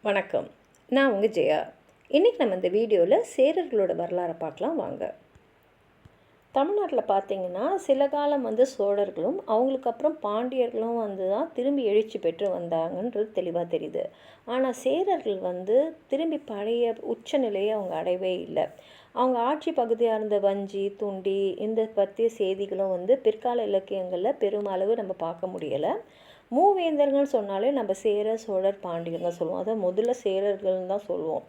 வணக்கம். நான் உங்கள் ஜெயா. இன்றைக்கி நம்ம இந்த வீடியோவில் சேரர்களோட வரலாறை பார்க்கலாம் வாங்க. தமிழ்நாட்டில் பார்த்திங்கன்னா சில காலம் சோழர்களும் அவங்களுக்கு அப்புறம் பாண்டியர்களும் தான் திரும்பி எழுச்சி பெற்று வந்தாங்கன்றது தெளிவாக தெரியுது. ஆனால் சேரர்கள் திரும்பி பழைய உச்ச நிலையை அவங்க அடையவே இல்லை. அவங்க ஆட்சி பகுதியாக இருந்த வஞ்சி, துண்டி இந்த பற்றிய செய்திகளும் பிற்கால இலக்கியங்களில் பெருமளவு நம்ம பார்க்க முடியலை. மூவேந்தர்கள் சொன்னாலே நம்ம சேர, சோழர், பாண்டியர் தான் சொல்லுவோம். அதை முதல்ல சேரர்கள்னு தான் சொல்லுவோம்.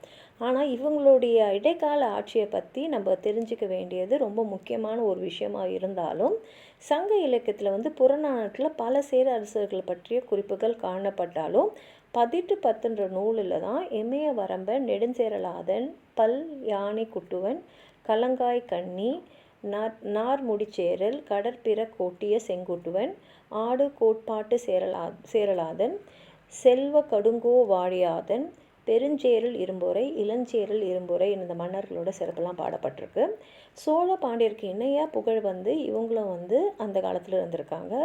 ஆனால் இவங்களுடைய இடைக்கால ஆட்சியை பற்றி நம்ம தெரிஞ்சுக்க வேண்டியது ரொம்ப முக்கியமான ஒரு விஷயமாக இருந்தாலும், சங்க இலக்கியத்தில் புறநானூற்றில் பல சேர அரசர்கள் பற்றிய குறிப்புகள் காணப்பட்டாலும், 1810 நூலில் தான் இமய வரம்பன், நெடுஞ்சேரலாதன், பல் யானை குட்டுவன், கலங்காய் கண்ணி, நார்முடிச்சேரல், கடற்பிற கோட்டிய செங்குட்டுவன், ஆடு கோட்பாட்டு சேரலாதன், செல்வ கடுங்கோ வாழியாதன், பெருஞ்சேரல் இரும்பொறை, இளஞ்சேரல் இரும்பொறை இந்த மன்னர்களோட சிறப்பெல்லாம் பாடப்பட்டிருக்கு. சோழ பாண்டியருக்கு இணையாக புகழ் இவங்களும் அந்த காலத்தில் இருந்திருக்காங்க.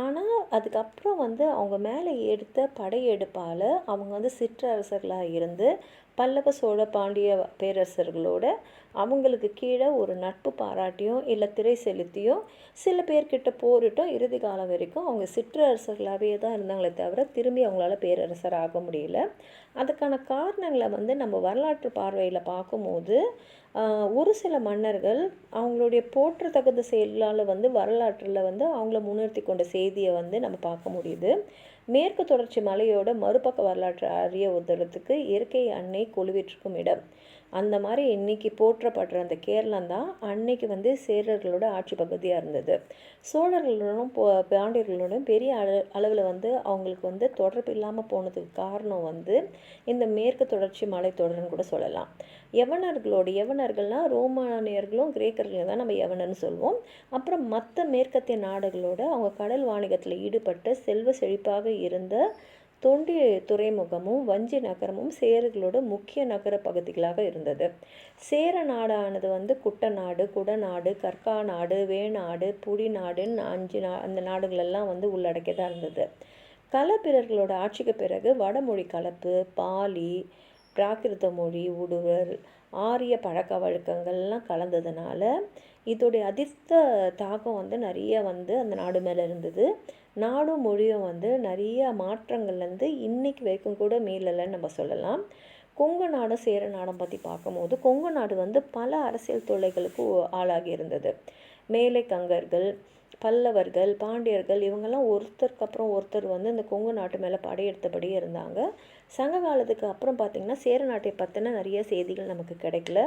ஆனால் அதுக்கப்புறம் அவங்க மேலே எடுத்த படையெடுப்பால் அவங்க சிற்றரசர்களாக இருந்து பல்லவ சோழ பாண்டிய பேரரசர்களோட அவங்களுக்கு கீழே ஒரு நட்பு பாராட்டியும் இல்லை திரை செலுத்தியும் சில பேர்கிட்ட போரிட்டும் இறுதி காலம் வரைக்கும் அவங்க சிற்றரசர்களாகவே தான் இருந்தாங்களே தவிர திரும்பி அவங்களால பேரரசர் ஆக முடியல. அதுக்கான காரணங்களை நம்ம வரலாற்று பார்வையில் பார்க்கும்போது ஒரு சில மன்னர்கள் அவங்களுடைய போற்றத்தகுந்த செயலால் வரலாற்றில் அவங்கள முன்னிறுத்தி கொண்ட செய்தியை நம்ம பார்க்க முடியுது. மேற்கு தொடர்ச்சி மலையோட மறுபக்க வரலாற்றை அறிய உதவுறதுக்கு இயற்கை அன்னை கொலுவிற்றிருக்கும் இடம். அந்த மாதிரி இன்றைக்கி போற்றப்படுற அந்த கேரளம் தான் அன்னைக்கு சேரர்களோட ஆட்சி பகுதியாக இருந்தது. சோழர்களோடும் பாண்டியர்களோடும் பெரிய அளவில் அவங்களுக்கு தொடர்பு இல்லாமல் போனதுக்கு காரணம் இந்த மேற்கு தொடர்ச்சி மலைத்தொடர்னு கூட சொல்லலாம். யவனர்கள்னால் ரோமானியர்களும் கிரேக்கர்களும் தான் நம்ம யவனர்னு சொல்லுவோம். அப்புறம் மற்ற மேற்கத்திய நாடுகளோட அவங்க கடல் வாணிகத்தில் ஈடுபட்ட செல்வ செழிப்பாக இருந்த தொண்டி துறைமுகமும் வஞ்சி நகரமும் சேரர்களோட முக்கிய நகர பகுதிகளாக இருந்தது. சேர நாடானது குட்டநாடு, குடநாடு, கற்காநாடு, வேணாடு, புடிநாடுன்னு 5 அந்த நாடுகளெல்லாம் உள்ளடக்கியதாக இருந்தது. களப்பிரர்களோட ஆட்சிக்கு பிறகு வடமொழி கலப்பு, பாலி, பிராகிருத மொழி, உடுவர், ஆரிய பழக்க வழக்கங்கள்லாம் கலந்ததுனால இதோடைய அதிர்ஷ்ட தாக்கம் நிறைய அந்த நாடு மேலே இருந்தது. நாடும் மொழியும் நிறைய மாற்றங்கள்லேருந்து இன்றைக்கி வரைக்கும் கூட மீளலைன்னு நம்ம சொல்லலாம். கொங்கு நாடும் சேர நாடும் பற்றி பார்க்கும்போது கொங்கு நாடு பல அரசியல் தொல்லைகளுக்கு ஆளாகி இருந்தது. மேலை கங்கர்கள், பல்லவர்கள், பாண்டியர்கள் இவங்கெல்லாம் ஒருத்தருக்கு அப்புறம் ஒருத்தர் இந்த கொங்கு நாட்டு மேலே படையெடுத்தபடியே இருந்தாங்க. சங்க காலத்துக்கு அப்புறம் பார்த்திங்கன்னா சேர நாட்டை பற்றின நிறைய செய்திகள் நமக்கு கிடைக்கல.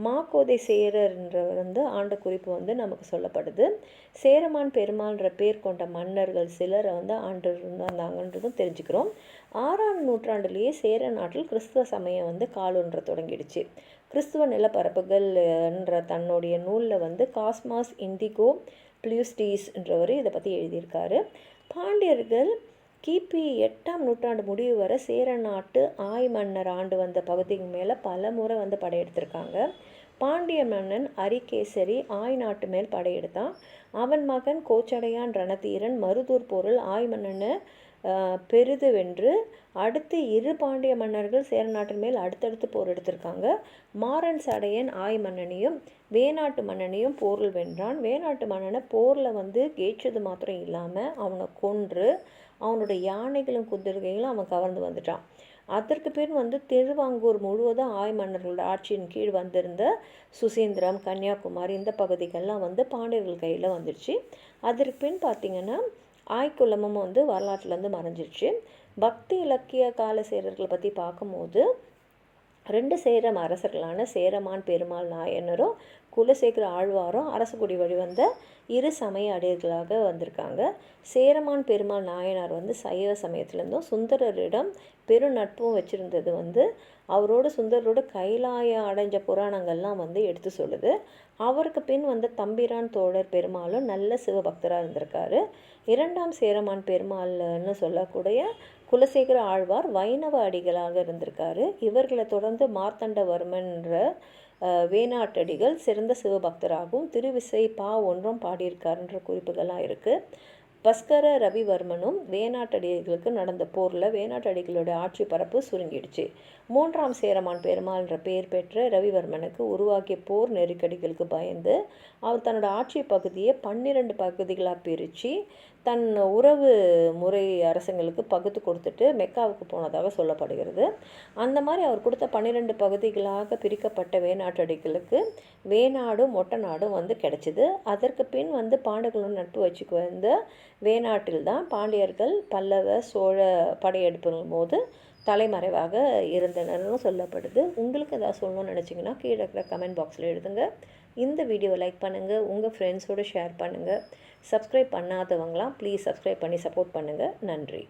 மாக்கோதை சேரர்ன்ற ஆண்ட குறிப்பு நமக்கு சொல்லப்படுது. சேரமான் பெருமாள்ன்ற பேர் கொண்ட மன்னர்கள் சிலரை ஆண்டு இருந்தாங்கன்றதும் தெரிஞ்சுக்கிறோம். 6ஆம் நூற்றாண்டுலேயே சேர நாட்டில் கிறிஸ்துவ சமயம் காலொன்ற தொடங்கிடுச்சு. கிறிஸ்துவ நிலப்பரப்புகள்ன்ற தன்னுடைய நூலில் காஸ்மாஸ் இண்டிகோ பிளியூஸ்டீஸ்ன்றவர் இதை பற்றி எழுதியிருக்காரு. பாண்டியர்கள் கிபி 8ஆம் நூற்றாண்டு முடிவு வரை சேர நாட்டு ஆய் மன்னர் ஆண்டு வந்த பகுதிக்கு மேலே பல முறை படையெடுத்திருக்காங்க. பாண்டிய மன்னன் அரிகேசரி ஆய் நாட்டு மேல் படையெடுத்தான். அவன் மகன் கோச்சடையான் ரணதீரன் மருதூர் போரில் ஆய் மன்னனை பெரிது வென்று அடுத்து 2 பாண்டிய மன்னர்கள் சேர நாட்டின் மேல் அடுத்தடுத்து போர் எடுத்திருக்காங்க. மாறன் சடையன் ஆய் மன்னனையும் வேணாட்டு மன்னனையும் போரில் வென்றான். வேணாட்டு மன்னனை போரில் கேட்சது மாத்திரம் இல்லாமல் அவனை கொன்று அவனோட யானைகளும் குதிரைகளும் அவன் கவர்ந்து வந்துட்டான். அதற்கு பின் திருவாங்கூர் முழுவதும் ஆய் மன்னர்களோட ஆட்சியின் கீழ் வந்திருந்த சுசீந்திரம், கன்னியாகுமரி இந்த பகுதிகள்லாம் பாண்டியர்கள் கையில் வந்துடுச்சு. அதற்கு பின் பார்த்திங்கன்னா ஆய்க்குளமும் வரலாற்றுலேருந்து மறைஞ்சிடுச்சு. பக்தி இலக்கிய கால சேரர்களை பற்றி பார்க்கும்போது 2 சேர அரசர்களான சேரமான் பெருமாள் நாயனரும் குலசேகர ஆழ்வாரும் அரசகுடி வழி வந்த 2 சமய அடியர்களாக வந்திருக்காங்க. சேரமான் பெருமாள் நாயனார் சைவ சமயத்திலேருந்தும் சுந்தரரிடம் பெரு நட்பும் வச்சுருந்தது அவரோட சுந்தரோட கைலாயம் அடைஞ்ச புராணங்கள்லாம் எடுத்து சொல்லுது. அவருக்கு பின் தம்பிரான் தோழர் பெருமாளும் நல்ல சிவபக்தராக இருந்திருக்காரு. 2ஆம் சேரமான் பெருமாள்னு சொல்லக்கூடிய குலசேகர ஆழ்வார் வைணவ அடிகளாக இருந்திருக்காரு. இவர்களை தொடர்ந்து மார்த்தண்டவர்மன்ற வேணாட்டடிகள் சிறந்த சிவபக்தராகவும் திருவிசை பா ஒன்றும் பாடியிருக்காருன்ற குறிப்புகள்லாம் இருக்குது. பஸ்கர ரவிவர்மனும் வேணாட்டடிகளுக்கு நடந்த போரில் வேணாட்டடிகளுடைய ஆட்சி பரப்பு சுருங்கிடுச்சு. 3ஆம் சேரமான் பெருமாள்ன்ற பெயர் பெற்ற ரவிவர்மனுக்கு உருவாக்கிய போர் நெருக்கடிகளுக்கு பயந்து அவர் தன்னோட ஆட்சி பகுதியை 12 பகுதிகளாக பிரித்து தன் உறவு முறை அரசங்களுக்கு பகுத்து கொடுத்துட்டு மெக்காவுக்கு போனதாக சொல்லப்படுகிறது. அந்த மாதிரி அவர் கொடுத்த 12 பகுதிகளாக பிரிக்கப்பட்ட வேணாட்டடிகளுக்கு வேணாடும் ஒட்டநாடும் கிடைச்சிது. அதற்கு பின் பாண்டியர்களுடன் நட்பு வச்சுக்கு வந்த வேணாட்டில் தான் பாண்டியர்கள் பல்லவ சோழ படையெடுப்பின் போது தலைமறைவாக இருந்தனர்னு சொல்லப்படுது. உங்களுக்கு எதாவது சொல்லணும்னு நினச்சிங்கன்னா கீழே இருக்கிற கமெண்ட் பாக்ஸில் எழுதுங்க. இந்த வீடியோவை லைக் பண்ணுங்கள், உங்கள் ஃப்ரெண்ட்ஸோடு ஷேர் பண்ணுங்கள். சப்ஸ்கிரைப் பண்ணாதவங்களாம் ப்ளீஸ் சப்ஸ்கிரைப் பண்ணி சப்போர்ட் பண்ணுங்கள். நன்றி.